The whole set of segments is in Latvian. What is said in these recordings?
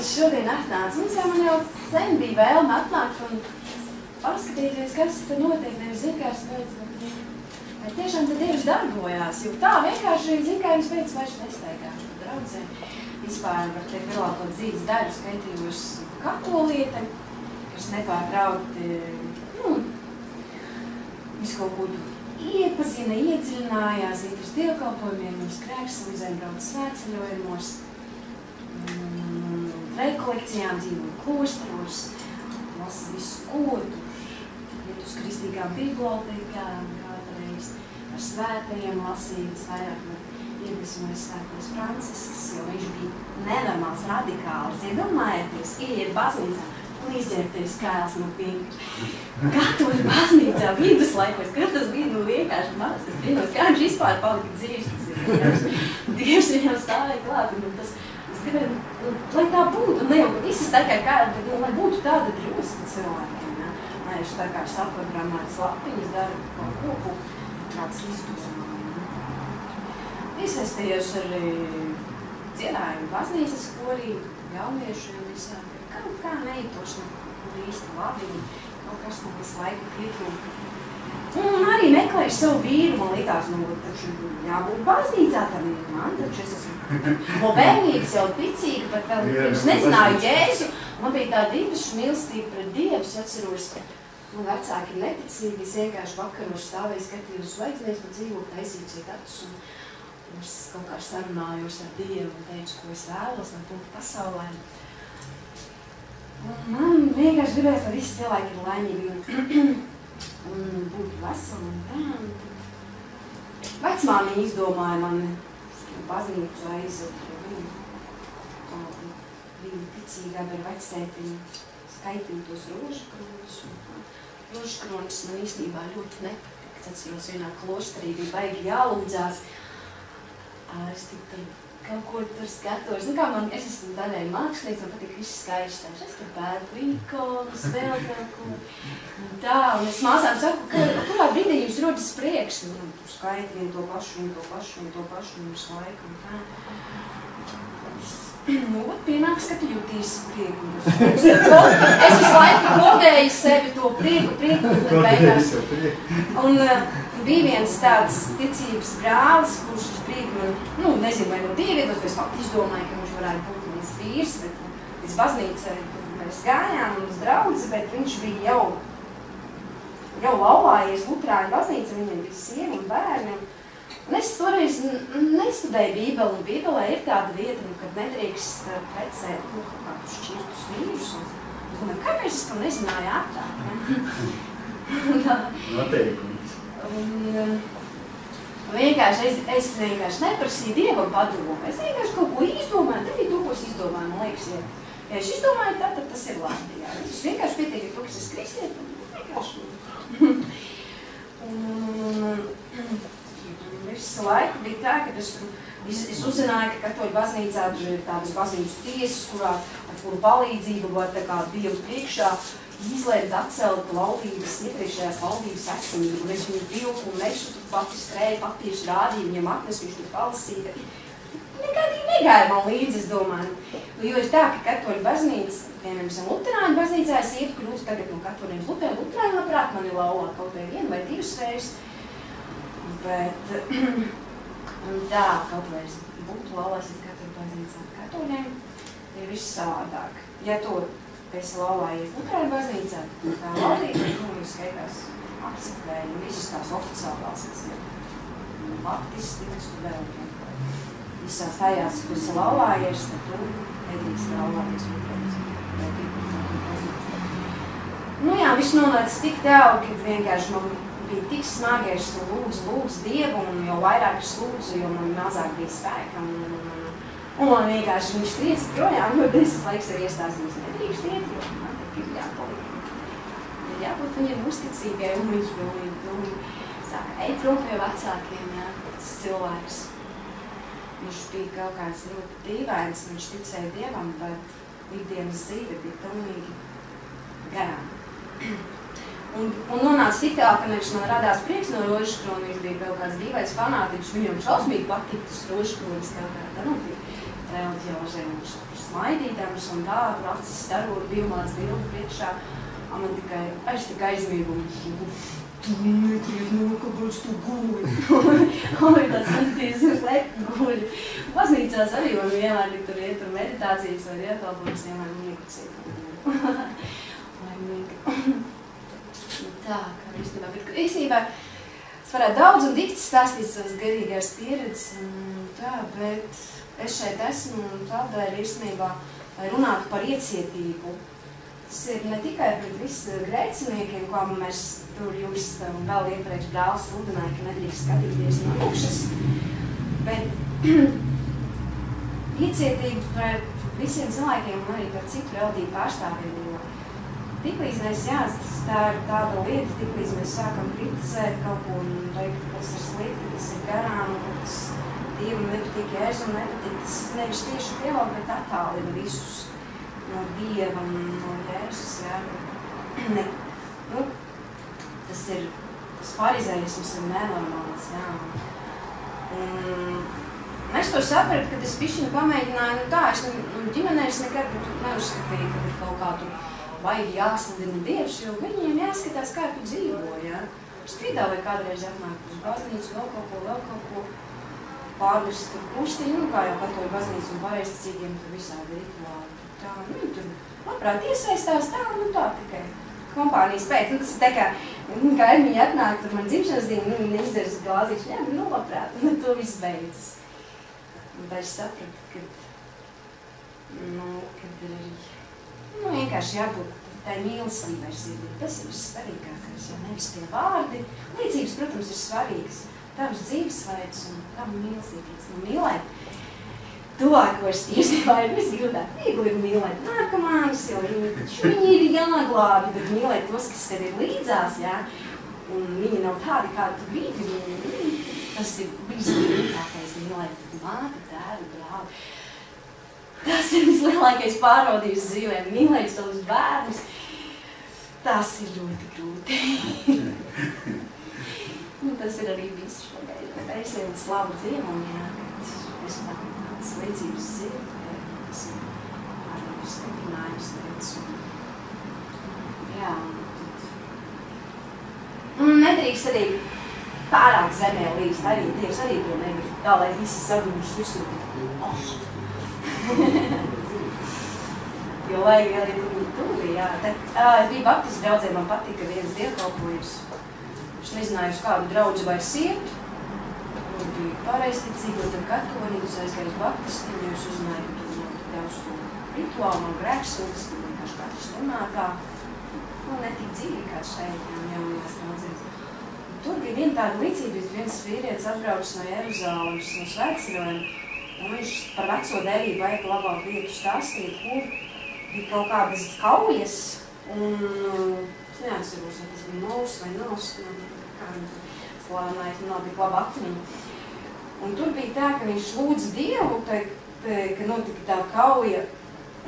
es šodien atnācu. Man jau sen bija vēlme atnākt un paskatīties, kas te notiek, nevis zinkārs pēc, bet tiešām te Dievs darbojās, jo tā vienkārši zinkārs pēc vairs nestaigā. Draudzē vispār var teikt lielāko dzīves daļu skaitījušas katoliete, kas nepārtraukti, visu kaut būtu iepazina, iedziļinājās, iet uz dievkalpojumiem, uz grēksūdzēm, brauc svētceļojumos, rekolekcijām, dzīvo klosteros, lasa visu kodus, iet uz kristīgām bibliotēkām, kādreiz ar svētajiem lasības, vairāk iedvesmojas svētais Francisks, jo viņš bija nenormāls, radikāls. Iedomājieties, ieiet baznīcā un izģērbties kājās no pinka. Katoļu baznīcā viduslaikos, kad tas bija vienkārši maz, tas brīnos, kā viņš vispār palika dzīves. Dievs viņam stāvēja klāt, un tas, es gribēju, lai tā būtu, un ne jau visas tā kā kāda, bet lai būtu tāda drosme cilvēkiem, ja? Lai viņš tā kā saprogrammētas lapiņas dara kaut kopu, kāds izdomā. Iesaistījos arī dziedājumu baznīcas korī, jauniešiem visām. Kaut kā neitoši īsti labi, kaut kas man visu laiku pietrūka. Un arī meklēju savu vīru, man likās, taču jābūt baznīcā, tad man taču es esmu no bērnības jau ticīga, bet vēl pirms nezināju Jēzu. Man bija tāda īpaša mīlestība pret Dievu, es atceros, man vecāki ir neticīgi, es vienkārši vakaros stāvēju, skatījos zvaigznēs, man dzīvo taisīju cietatus, un es kaut kā sarunājos ar Dievu un teicu, ko es vēlos, lai būtu pasaulē. Un man vienkārši gribēs, lai visi cilvēki ir laimīgi un būtu veseli un tā. Vecmāmiņa izdomāja man baznīcu aizot, jo viņa ticīgā ar vectētiņu skaitītos rožakronis. Rožakronis man īstenībā ļoti nepatīk. Atceros, vienā klosterī bija baigi jālūdzās. Es tik kaut ko tur skatos. Kā man, es esmu daļai mākslinieks, man patīk viss skaistās. Es tur pērku ikonas, vēl kaut ko. Un tā, un es māsām saku, kurā brīdī jums rodas prieks. Un tur skaiti vien to pašu, visu laiku. Un tā. Pienāks, ka tu jūtīsi prieku. Es visu laiku kodēju sevi to prieku, un beigās. Un bija viens tāds ticības brālis, kurš uz prieku man, nezinu, vai no dievietos, bet es fakti izdomāju, ka viņš varētu būt mans vīrs, bet līdz baznīcai mēs gājām uz draudzi, bet viņš bija jau laulājies Luterāņu baznīca, viņiem bija sieva un bērni. Un es toreiz nestudēju Bībeli, un Bībelē ir tāda vieta, kad nedrīkst precēt kādus šķirtus vīrus. Es domāju, kāpēc es to nezināju ātrāk? Noteikums. Es vienkārši neprasīju Dievam padomu. Es vienkārši kaut ko izdomāju, tad bija to, ko es izdomāju, man liekas, ja es izdomāju tā, tad tas ir labi. Es vienkārši pietiek ar to, kas es kristiet, un vienkārši. Visu laiku bija tā, ka es uzzināju, ka katoļu baznīcā ir tādas baznīcas tiesas, ar kuru palīdzību var tā kā Dievu priekšā izlēmt atcelt laulības, iepriekšējās laulības esamību. Un es viņu vilku un nešu tur pati skrēju, papīrs rādīju, viņam atnes, viņš tur palasīja. Nekādīgi negāja man līdzi, es domāju. Jo ir tā, ka katoļu baznīca, piemēram, Luterāņu baznīcā, es ietu kļūt tagad no katoļiem Luterāņu labprāt, man ir laulā kaut vai 1 vai 2 reizes. Bet tā, kaut vai es būtu laulāsies katoļu baznīcā katoļiem, ir viss savādāk. Ja tu esi laulājies Luterāņu baznīcā, tā laulība, jūs skaitās akceptēji un visas tās oficiālās, kas ir baptistikas un vēl visās tajās, kur esi laulājies, tad tu nedrīkst laulāties Luterāņu baznīcā. Jā, viss nonāca tik tālu, kad vienkārši man bija tik smagi, es lūdzu Dievu, un jau vairāk es lūdzu, jo man mazāk bija spēka. Un man vienkārši viņš triec projām, jo es laiks ir iestāstījis, nedrīkst iet, jo man ir jāpaliek. Ir jābūt viņam uzticīgai, un viņš saka, ej prom pie vecākiem, jā, tas cilvēks. Viņš bija kaut kāds ļoti dīvains, viņš ticēja Dievam, bet ikdienas dzīve bija pilnīgi garām. Un nonāca tik tā, ka man radās prieks no rožakrona, viņš bija kaut kāds dīvains fanātiķis, viņam šausmīgi patīk tas rožakronis kaut kā, tā notiek reliģiožē, un viņš smaidīdams un tā, acis starot, bilmāts bildi priekšā. Man tikai aizmīgumi. Tu nekriet, kāpēc tu guļi? Un tāds skatīties uz leku guļi. Baznīcās arī man vienmēr tur iet tur meditācijas vai iekalpojums, vienmēr mīkucīt. Tā, kā īstenībā. Bet īstenībā es varētu daudz un dikti stāstīt savas garīgās pieredzes. Tā, bet es šeit esmu un tādēļ īstenībā, lai runātu par iecietību. Tas ir ne tikai pret visu grēciniekiem, ko mēs tur jūs vēl iepriekš brālis sludināja, ka nedrīkst skatīties no augšas, bet iecietība pret visiem cilvēkiem un arī par citu reliģiju pārstāvjiem. Tiklīdz mēs tā ir tāda lieta, tiklīdz mēs sākam kritizēt kaut ko un teikt, kas ir slikti, kas ir garām, kas Dievam nepatīk, Jēzum nepatīk, tas nevis tieši pieaug, bet attālina visus no Dieva un no Jēzus, jā. Ne, tas farizējisms ir nenormāls, jā. Un es to sapratu, kad es bišķiņu pamēģināju, tā, es ģimenēs nekad neuzskatīju, ka ir kaut kā tur baigi jāsludina Dievs, jo viņiem jāskatās, kā tu dzīvo, jā. Es piedāvāju kādreiz atnākt uz baznīcu, vēl kaut ko pārvest tur kustiņu, kā jau katoļu baznīcu un pareizticīgiem tur visādi rituāli. Tā, tur labprāt iesaistās tā, tikai kompānijas pēc. Tas ir tā kā viņi atnāk tur man dzimšanas dienu, viņi izdaras glāzīšu, jā, labprāt, un to viss beidzas. Un tā es sapratu, kad ir vienkārši jābūt tai mīlestībai sirdī. Tas ir vissvarīgākais, jo nevis tie vārdi. Līdzības, protams, ir svarīgas. Tavs dzīvesveids un tava mīlestības. Mīlēt tuvākos īstenībā ir visgrūtāk. Viegli ir mīlēt nākamās, jo viņi ir jāglābi, bet mīlēt tos, kas tev ir līdzās, jā. Un viņi nav tādi, kādi tu gribi. Tas ir visgrūtākais mīlēt māti, tēvu, brāli. Tas ir vislielākais pārbaudījums dzīvē, mīlēt savus bērnus. Tas ir ļoti grūti. Tas ir arī viss šoreiz, bet es jau slavu Dievam, jā, kad es tādas līdzības zinu, tas ir arī stiprinājums lietas. Jā, un nedrīkst arī pārāk zemē līdz, arī Dievs arī to nevar, tā, lai visi saguņus visur. Jo vajag arī tur bija, jā. Es biju baptistu draudzē, man patika viens dievkalpojums. Es nezināju, uz kādu draudzi vairs iet. Tur bija pareizticīgi, un tad katoļus aizgāju uz baptistu, jo es uzzināju, ka tur nav tik daudz to rituālu, man grēksūtas, tur vienkārši katrs runā tā. Netik dzīvi kā šeit, jaunajās draudzēs. Tur bija viena tāda līdzība, viens vīrietis atbraucis no Jeruzālemes, no Svētceļojuma, un viņš par veco derību vajag labāk vietu stāstīt, kur bija kaut kādas kaujas, un es neatceros, vai tas bija Novs vai Novs, kā viņi slānāja, nav tik laba atmiņa. Un tur bija tā, ka viņš lūdza Dievu, ka notika tā kauja,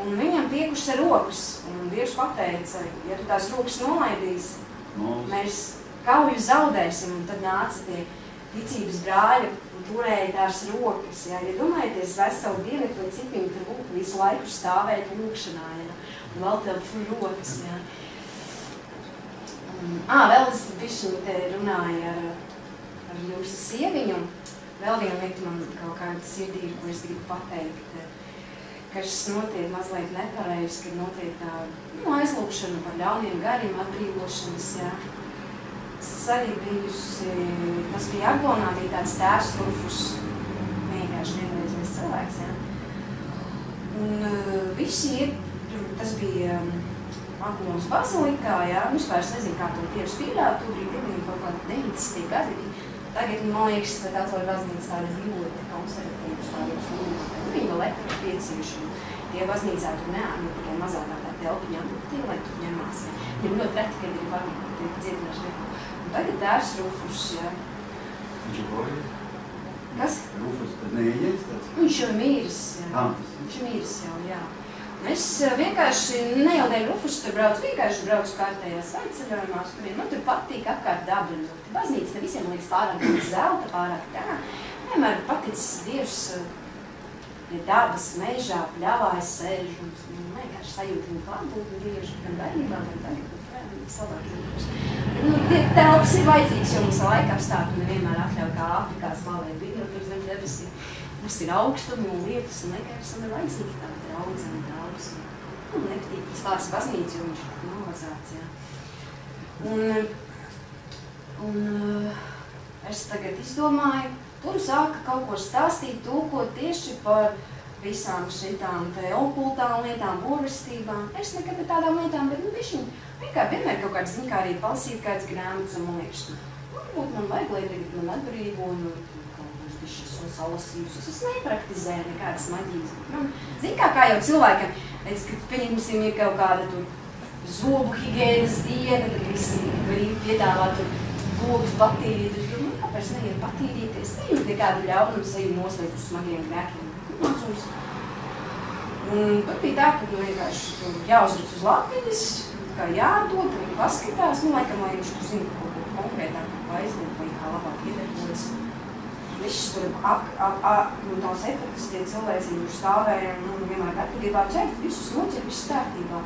un viņam piekušas rokas, un Dievs pateica, ja tu tās rokas nolaidīsi, mēs kauju zaudēsim, un tad nāca tie ticības brāļi un turēja tās rokas. Jā. Ja domājieties, veselu dienu, vai cik viņi tur visu laiku stāvēja lūkšanā, jā. Un vēl tev rokas. Jā. Vēl es bišķiņi te runāju ar jūsu sieviņu. Vēl viena lieta man kaut kāda sirdī, ko es gribu pateikt, kas notiek mazliet nepareizi, kad notiek tā aizlūkšana par ļauniem gariem, atbrīvošanas, jā. Es arī bijusi, tas bija Aglonā, bija tāds tēvs Rufus, vienkārši vienreizais cilvēks, jā. Un visi iet, tas bija Aglonas bazilikā, jā, un es vairs nezinu, kā to Dievs pieļāva, tur bija kaut kādi 90. gadi. Tagad, man liekas, ka Katoļu baznīca tāda ļoti konservatīvas tādiem sludinātājiem. Viņi vēl elektriski piecieši, un tie baznīcā tur tikai mazākā tā telpiņā, tie lai tur ņemās, jā. Viņam ļoti reti, kad ir varbūt dziedināšu neko. Tagad tēvs Rufus, jā. Viņš ir projām? Kas? Rufus, tad neieģies tāds? Viņš jau mīris, jā. Viņš ir mīris jau, jā. Un es vienkārši, ne jau dēļ Rufus tur braucu, vienkārši braucu kārtējās Svētceļojumās, kuriem man tur patīk apkārt dabu. Baznīca ne visiem liekas pārāk zelta, pārāk tā. Vienmēr paticis Dievs pie dabas, mežā, pļavājas sēž un vienkārši sajūt viņu klātbūtni bieži, gan bērnībā, gan tagad, savāk vienkārši. Telpas ir vajadzīgs, jo mums laika apstākļi nevienmēr atļauj kā Āfrikā slavēt biļotu zem debesīm. Mums ir augstumi un lietas, un vienkārši esam ir vajadzīgi tāda draudze un daudz. Nepatīk tas vārds baznīca, jo viņš ir novazāts, jā. Un es tagad izdomāju, tur sāka kaut ko stāstīt, tulkot tieši par visām šitām te okultām lietām, burvestībām. Es nekad ar tādām lietām, bet bišķiņ, vienmēr kaut kāds, zin kā arī palasīt kāds grāmatas un man liekas, varbūt man vajag lietīgi man atbrīvo un kaut kāds bišķis un salasījus. Es nepraktizēju nekādas maģijas. Zin kā jau cilvēkam, kad pieņemsim ir kaut kāda tur zobu higienas diena, tad visi grib piedāvāt tur zogus patīrītus. Kāpēc neiet patīrīties? Nejūt nekādu ļaunumu sevi noslēgt uz smagiem grēkiem. Mācums. Un tur bija tā, ka vienkārši jāuzrakst uz lapiņas, kā jādod, un paskatās, laikam, lai viņš tur zina kaut ko konkrētāk, ko aizdod, vai kā labāk iedarbojas. Viss tur tās efektas, tie cilvēci, viņš stāvēja, un vienmēr gatavībā ķert, visus noķert, viss kārtībā.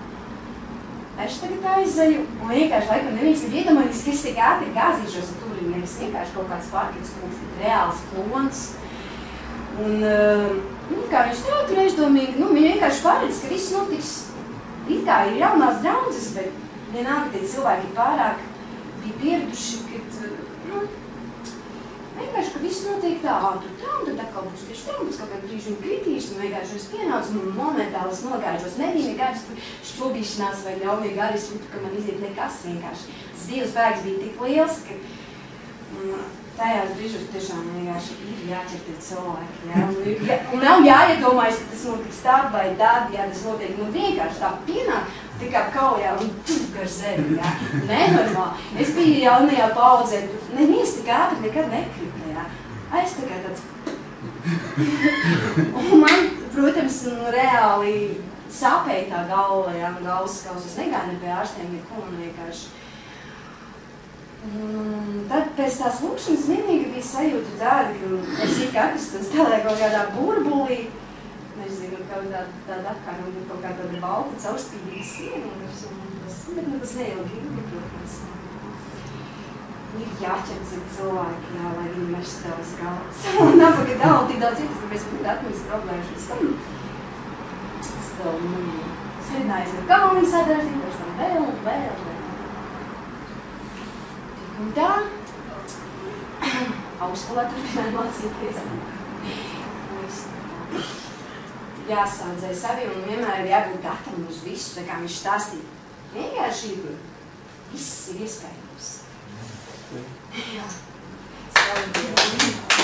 Es tagad aizēju, un vienkārši laikam neviens ir iedomājis, ka es tik ātri gāzīšos ar turi, nevis vienkārši kaut kāds pārkīts, kaut kāds reāls klons. Un kā viņš tev tur aizdomīgi, viņi vienkārši paredz, ka viss notiks. It kā ir jaunās draudzes, bet vienalga tie cilvēki pārāk bija pieraduši, ka vienkārši, ka viss notiek tā, tur tā, un tad atkal būs tieši tā, un tas kaut kādā brīži viņi kritīs, un vienkārši es pienācu, un momentāli es nogāžos, nebija nekādas šķobīšanās vai ļaunīgi arī sūtu, ka man iziet nekas vienkārši. Tas Dievs spēks bija tik liels, ka tajās brīžos tiešām vienkārši ir jāķer tie cilvēki, jā, un nav jāiedomājas, ka tas notiks tā vai tad, jā, tas notiek, vienkārši tā pienāk, tā kā kaujā un gar zemi, jā, nenormāli. Es biju jaunajā paudzē, neviens tik ātri nekad nekrita, jā, es tā kā tāds, un man, protams, reāli sāpēja tā galva, jā, galvas kaus, es negāju ne pie ārstiem, neko, man vienkārši. Tad pēc tās lūkšanas vienīgi bija sajūta tāda, ka es akrastos tādā kaut kādā burbulī, nezinu, kaut tāda akāra, kaut kā tāda balta, caurspīdīga siena, bet tas neilgi ir, protams. Ir jāķer cilvēki, jā, lai viņi meš tavas galvas. Nabaga daudz, tik daudz citas, tāpēc man atmiņas problēmas pēc tam. Es vēl, slidinājos ar kalniņu sadarbību, pēc tam vēl. Un tā, augstskolā turpināju mācīties. Jāsaudzē sevi un vienmēr ir jābūt gatavam uz visu, tā kā viņš stāstīja. Vienkārši viss ir iespējams. Jā. Slavu Dievu.